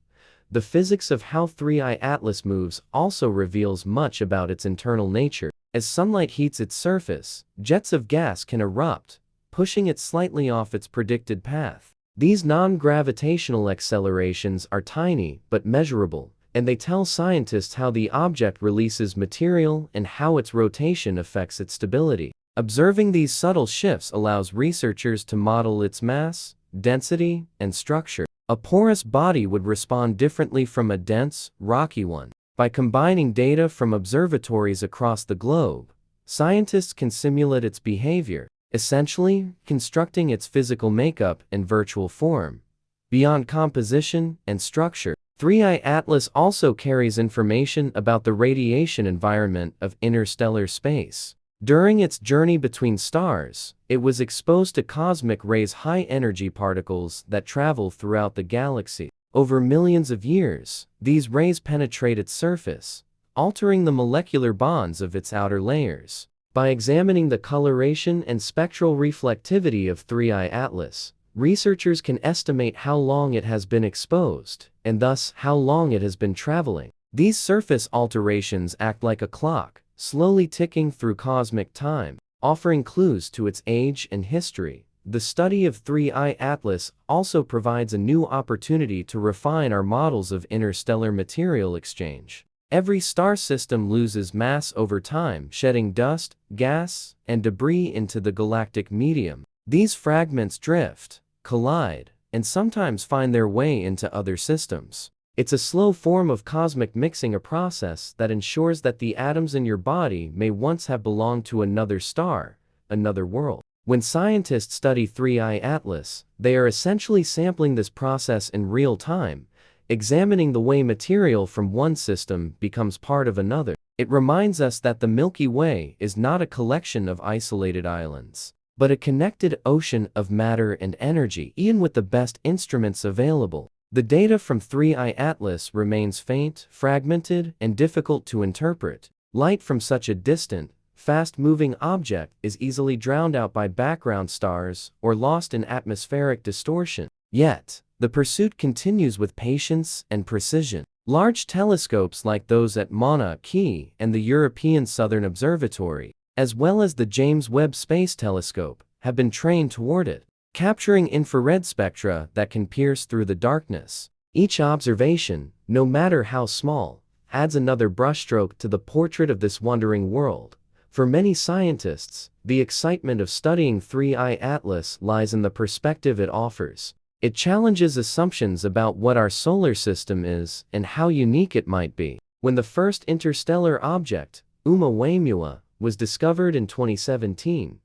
The physics of how 3I Atlas moves also reveals much about its internal nature. As sunlight heats its surface, jets of gas can erupt, pushing it slightly off its predicted path. These non-gravitational accelerations are tiny but measurable, and they tell scientists how the object releases material and how its rotation affects its stability. Observing these subtle shifts allows researchers to model its mass, density, and structure. A porous body would respond differently from a dense, rocky one. By combining data from observatories across the globe, scientists can simulate its behavior, essentially constructing its physical makeup and virtual form. Beyond composition and structure, 3I Atlas also carries information about the radiation environment of interstellar space. During its journey between stars, it was exposed to cosmic rays, high-energy particles that travel throughout the galaxy. Over millions of years, these rays penetrate its surface, altering the molecular bonds of its outer layers. By examining the coloration and spectral reflectivity of 3I Atlas, researchers can estimate how long it has been exposed, and thus how long it has been traveling. These surface alterations act like a clock, slowly ticking through cosmic time, offering clues to its age and history. The study of 3I Atlas also provides a new opportunity to refine our models of interstellar material exchange. Every star system loses mass over time, shedding dust, gas, and debris into the galactic medium. These fragments drift, collide, and sometimes find their way into other systems. It's a slow form of cosmic mixing, a process that ensures that the atoms in your body may once have belonged to another star, another world. When scientists study 3I Atlas, they are essentially sampling this process in real time, examining the way material from one system becomes part of another. It reminds us that the Milky Way is not a collection of isolated islands, but a connected ocean of matter and energy. Even with the best instruments available, the data from 3I Atlas remains faint, fragmented, and difficult to interpret. Light from such a distant, fast-moving object is easily drowned out by background stars or lost in atmospheric distortion. Yet, the pursuit continues with patience and precision. Large telescopes like those at Mauna Kea and the European Southern Observatory, as well as the James Webb Space Telescope, have been trained toward it, capturing infrared spectra that can pierce through the darkness. Each observation, no matter how small, adds another brushstroke to the portrait of this wondering world. For many scientists, the excitement of studying 3I Atlas lies in the perspective it offers. It challenges assumptions about what our solar system is and how unique it might be. When the first interstellar object, Oumuamua, was discovered in 2017,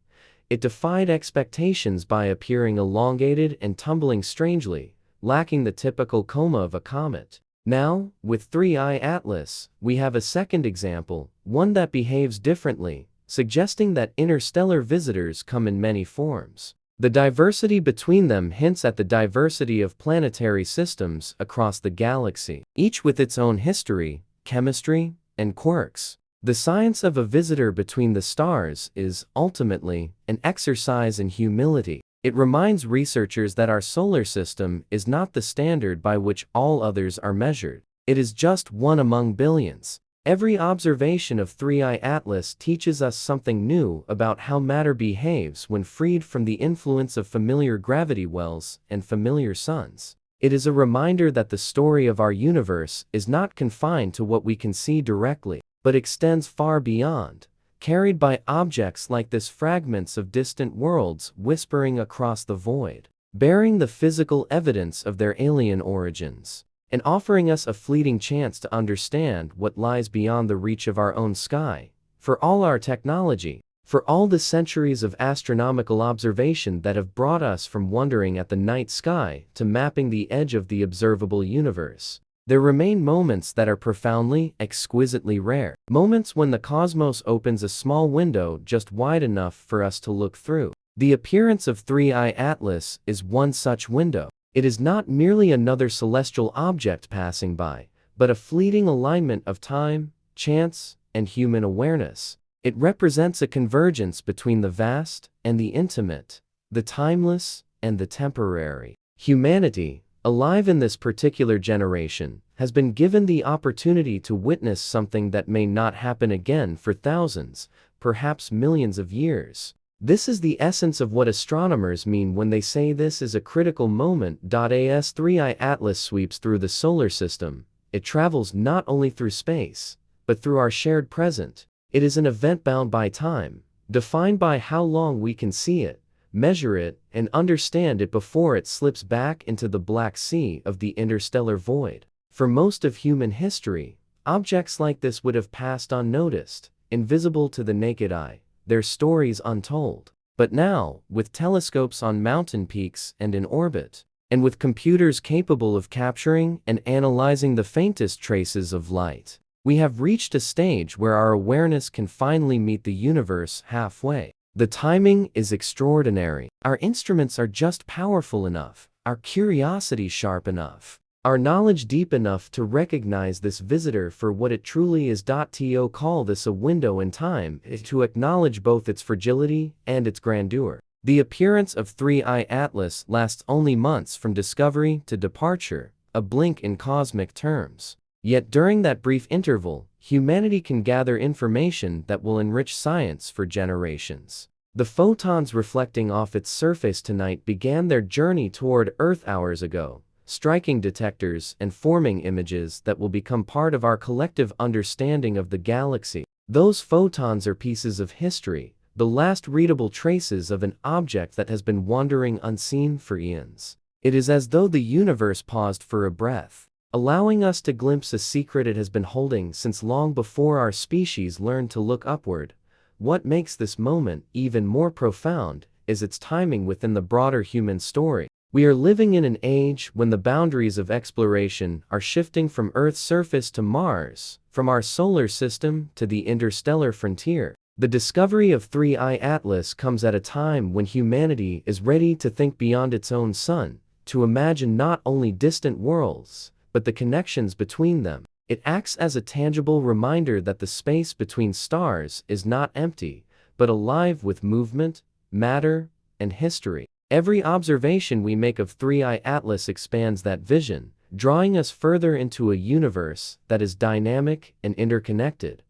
it defied expectations by appearing elongated and tumbling strangely, lacking the typical coma of a comet. Now, with 3i Atlas, we have a second example, one that behaves differently, suggesting that interstellar visitors come in many forms. The diversity between them hints at the diversity of planetary systems across the galaxy, each with its own history, chemistry, and quirks. The science of a visitor between the stars is, ultimately, an exercise in humility. It reminds researchers that our solar system is not the standard by which all others are measured. It is just one among billions. Every observation of 3i Atlas teaches us something new about how matter behaves when freed from the influence of familiar gravity wells and familiar suns. It is a reminder that the story of our universe is not confined to what we can see directly, but extends far beyond, carried by objects like this, fragments of distant worlds whispering across the void, bearing the physical evidence of their alien origins, and offering us a fleeting chance to understand what lies beyond the reach of our own sky. For all our technology, for all the centuries of astronomical observation that have brought us from wondering at the night sky to mapping the edge of the observable universe, there remain moments that are profoundly, exquisitely rare. Moments when the cosmos opens a small window just wide enough for us to look through. The appearance of 3i Atlas is one such window. It is not merely another celestial object passing by, but a fleeting alignment of time, chance, and human awareness. It represents a convergence between the vast and the intimate, the timeless and the temporary. Humanity, alive in this particular generation, has been given the opportunity to witness something that may not happen again for thousands, perhaps millions of years. This is the essence of what astronomers mean when they say this is a critical moment. As 3i Atlas sweeps through the solar system, it travels not only through space, but through our shared present. It is an event bound by time, defined by how long we can see it, measure it, and understand it before it slips back into the black sea of the interstellar void. For most of human history, objects like this would have passed unnoticed, invisible to the naked eye, their stories untold. But now, with telescopes on mountain peaks and in orbit, and with computers capable of capturing and analyzing the faintest traces of light, we have reached a stage where our awareness can finally meet the universe halfway. The timing is extraordinary. Our instruments are just powerful enough, our curiosity sharp enough, our knowledge deep enough to recognize this visitor for what it truly is. To call this a window in time is to acknowledge both its fragility and its grandeur. The appearance of 3i Atlas lasts only months from discovery to departure, a blink in cosmic terms. Yet during that brief interval, humanity can gather information that will enrich science for generations. The photons reflecting off its surface tonight began their journey toward Earth hours ago, striking detectors and forming images that will become part of our collective understanding of the galaxy. Those photons are pieces of history, the last readable traces of an object that has been wandering unseen for eons. It is as though the universe paused for a breath, allowing us to glimpse a secret it has been holding since long before our species learned to look upward. What makes this moment even more profound is its timing within the broader human story. We are living in an age when the boundaries of exploration are shifting from Earth's surface to Mars, from our solar system to the interstellar frontier. The discovery of 3i Atlas comes at a time when humanity is ready to think beyond its own sun, to imagine not only distant worlds, but the connections between them. It acts as a tangible reminder that the space between stars is not empty, but alive with movement, matter, and history. Every observation we make of 3i Atlas expands that vision, drawing us further into a universe that is dynamic and interconnected.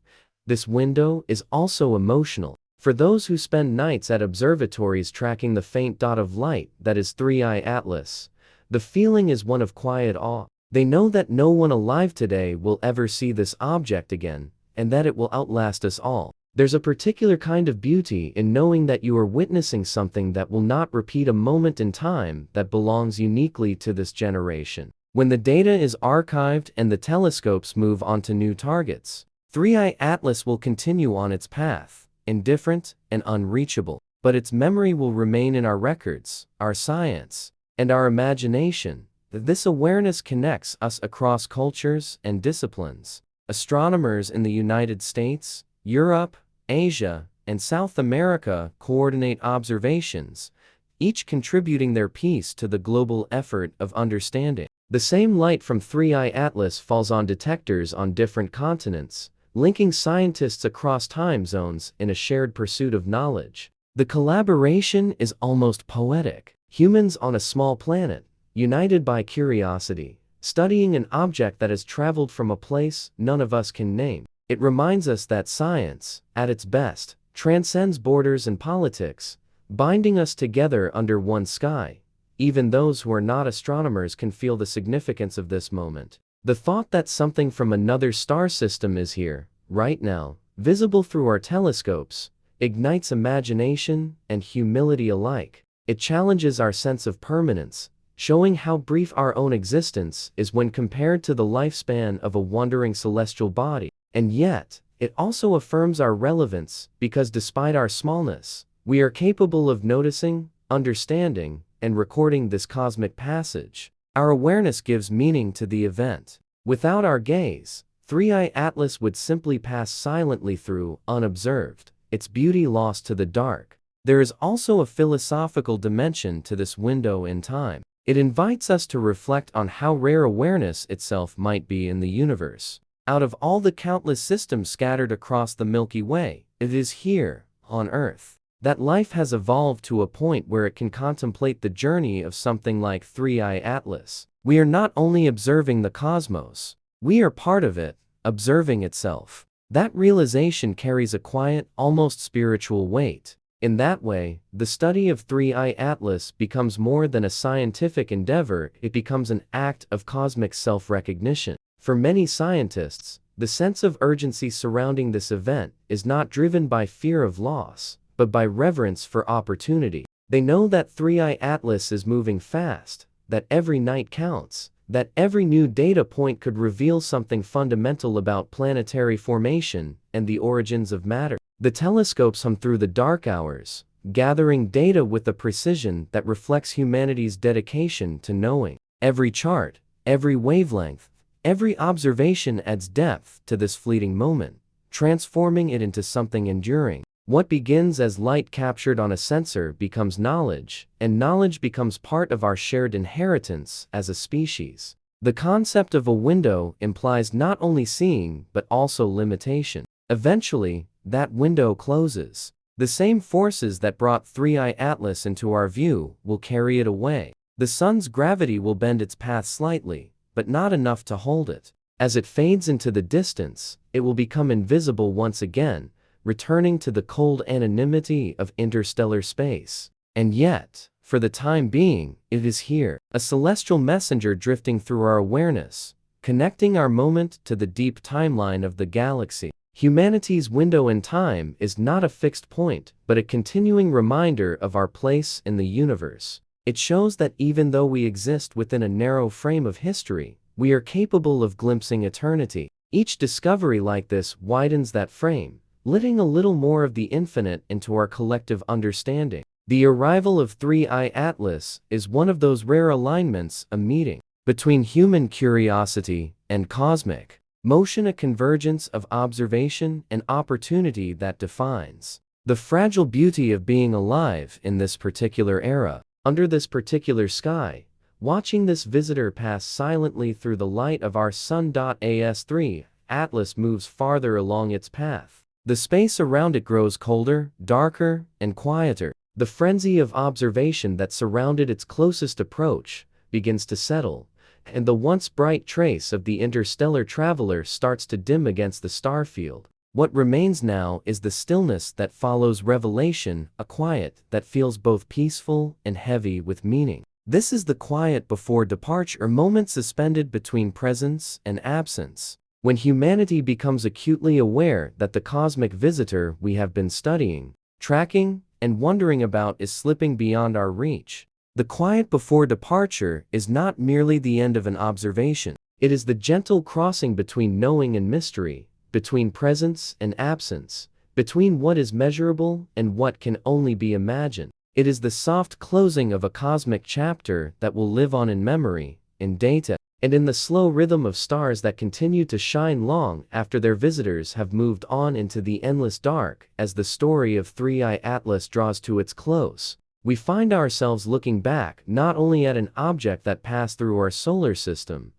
This window is also emotional. For those who spend nights at observatories tracking the faint dot of light that is 3i Atlas, the feeling is one of quiet awe. They know that no one alive today will ever see this object again, and that it will outlast us all. There's a particular kind of beauty in knowing that you are witnessing something that will not repeat, a moment in time that belongs uniquely to this generation. When the data is archived and the telescopes move on to new targets, 3i Atlas will continue on its path, indifferent and unreachable, but its memory will remain in our records, our science, and our imagination. This awareness connects us across cultures and disciplines. Astronomers in the United States, Europe, Asia, and South America coordinate observations, each contributing their piece to the global effort of understanding. The same light from 3i Atlas falls on detectors on different continents, linking scientists across time zones in a shared pursuit of knowledge. The collaboration is almost poetic. Humans on a small planet, united by curiosity, studying an object that has traveled from a place none of us can name. It reminds us that science, at its best, transcends borders and politics, binding us together under one sky. Even those who are not astronomers can feel the significance of this moment. The thought that something from another star system is here, right now, visible through our telescopes, ignites imagination and humility alike. It challenges our sense of permanence, showing how brief our own existence is when compared to the lifespan of a wandering celestial body. And yet, it also affirms our relevance, because despite our smallness, we are capable of noticing, understanding, and recording this cosmic passage. Our awareness gives meaning to the event. Without our gaze, 3i Atlas would simply pass silently through, unobserved, its beauty lost to the dark. There is also a philosophical dimension to this window in time. It invites us to reflect on how rare awareness itself might be in the universe. Out of all the countless systems scattered across the Milky Way, it is here, on Earth, that life has evolved to a point where it can contemplate the journey of something like 3i Atlas. We are not only observing the cosmos, we are part of it, observing itself. That realization carries a quiet, almost spiritual weight. In that way, the study of 3i Atlas becomes more than a scientific endeavor, it becomes an act of cosmic self-recognition. For many scientists, the sense of urgency surrounding this event is not driven by fear of loss, but by reverence for opportunity. They know that 3i Atlas is moving fast, that every night counts, that every new data point could reveal something fundamental about planetary formation and the origins of matter. The telescopes hum through the dark hours, gathering data with a precision that reflects humanity's dedication to knowing. Every chart, every wavelength, every observation adds depth to this fleeting moment, transforming it into something enduring. What begins as light captured on a sensor becomes knowledge, and knowledge becomes part of our shared inheritance as a species. The concept of a window implies not only seeing but also limitation. Eventually, that window closes. The same forces that brought 3i Atlas into our view will carry it away. The sun's gravity will bend its path slightly, but not enough to hold it. As it fades into the distance, it will become invisible once again, returning to the cold anonymity of interstellar space. And yet, for the time being, it is here, a celestial messenger drifting through our awareness, connecting our moment to the deep timeline of the galaxy. Humanity's window in time is not a fixed point, but a continuing reminder of our place in the universe. It shows that even though we exist within a narrow frame of history, we are capable of glimpsing eternity. Each discovery like this widens that frame, letting a little more of the infinite into our collective understanding. The arrival of 3i Atlas is one of those rare alignments, a meeting between human curiosity and cosmic motion, a convergence of observation and opportunity that defines the fragile beauty of being alive in this particular era. Under this particular sky, watching this visitor pass silently through the light of our sun. As 3 Atlas moves farther along its path, the space around it grows colder, darker, and quieter. The frenzy of observation that surrounded its closest approach begins to settle, and the once bright trace of the interstellar traveler starts to dim against the star field. What remains now is the stillness that follows revelation, a quiet that feels both peaceful and heavy with meaning. This is the quiet before departure, a moment suspended between presence and absence, when humanity becomes acutely aware that the cosmic visitor we have been studying, tracking, and wondering about is slipping beyond our reach. The quiet before departure is not merely the end of an observation. It is the gentle crossing between knowing and mystery, between presence and absence, between what is measurable and what can only be imagined. It is the soft closing of a cosmic chapter that will live on in memory, in data, and in the slow rhythm of stars that continue to shine long after their visitors have moved on into the endless dark. As the story of 3i Atlas draws to its close, we find ourselves looking back not only at an object that passed through our solar system,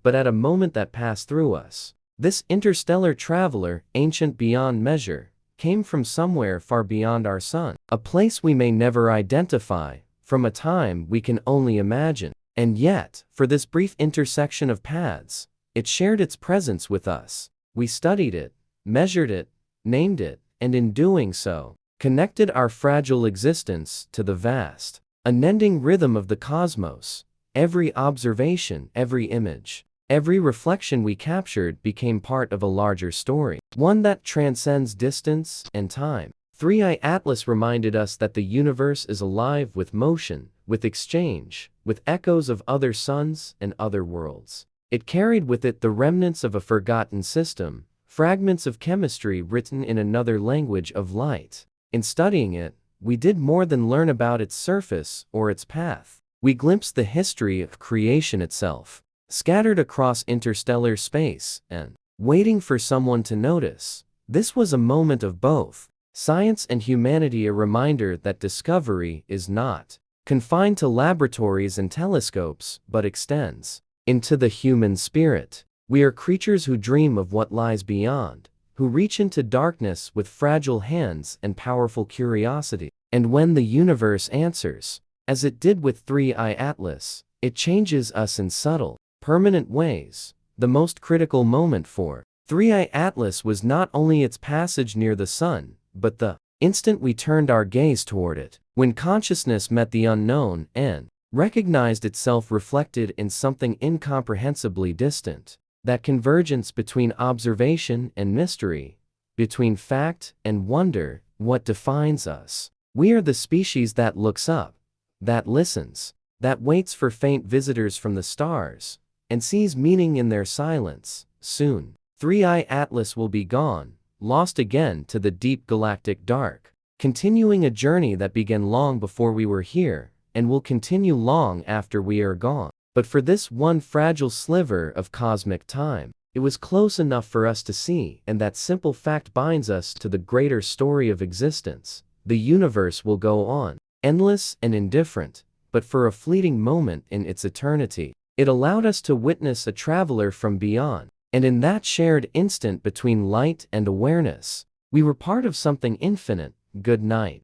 but at a moment that passed through us. This interstellar traveler, ancient beyond measure, came from somewhere far beyond our sun, a place we may never identify, from a time we can only imagine. And yet, for this brief intersection of paths, it shared its presence with us. We studied it, measured it, named it, and in doing so, connected our fragile existence to the vast, unending rhythm of the cosmos. Every observation, every image, every reflection we captured became part of a larger story, one that transcends distance and time. 3i Atlas reminded us that the universe is alive with motion, with exchange, with echoes of other suns and other worlds. It carried with it the remnants of a forgotten system, fragments of chemistry written in another language of light. In studying it, we did more than learn about its surface or its path. We glimpsed the history of creation itself, scattered across interstellar space and waiting for someone to notice. This was a moment of both science and humanity, a reminder that discovery is not confined to laboratories and telescopes, but extends into the human spirit. We are creatures who dream of what lies beyond, who reach into darkness with fragile hands and powerful curiosity. And when the universe answers, as it did with 3i Atlas, it changes us in subtle, permanent ways. The most critical moment for 3i Atlas was not only its passage near the sun, but the instant we turned our gaze toward it, when consciousness met the unknown and recognized itself reflected in something incomprehensibly distant. That convergence between observation and mystery, between fact and wonder, what defines us. We are the species that looks up, that listens, that waits for faint visitors from the stars, and sees meaning in their silence. Soon, 3i Atlas will be gone, lost again to the deep galactic dark, continuing a journey that began long before we were here, and will continue long after we are gone. But for this one fragile sliver of cosmic time, it was close enough for us to see, and that simple fact binds us to the greater story of existence. The universe will go on, endless and indifferent, but for a fleeting moment in its eternity, it allowed us to witness a traveler from beyond. And in that shared instant between light and awareness, we were part of something infinite. Good night.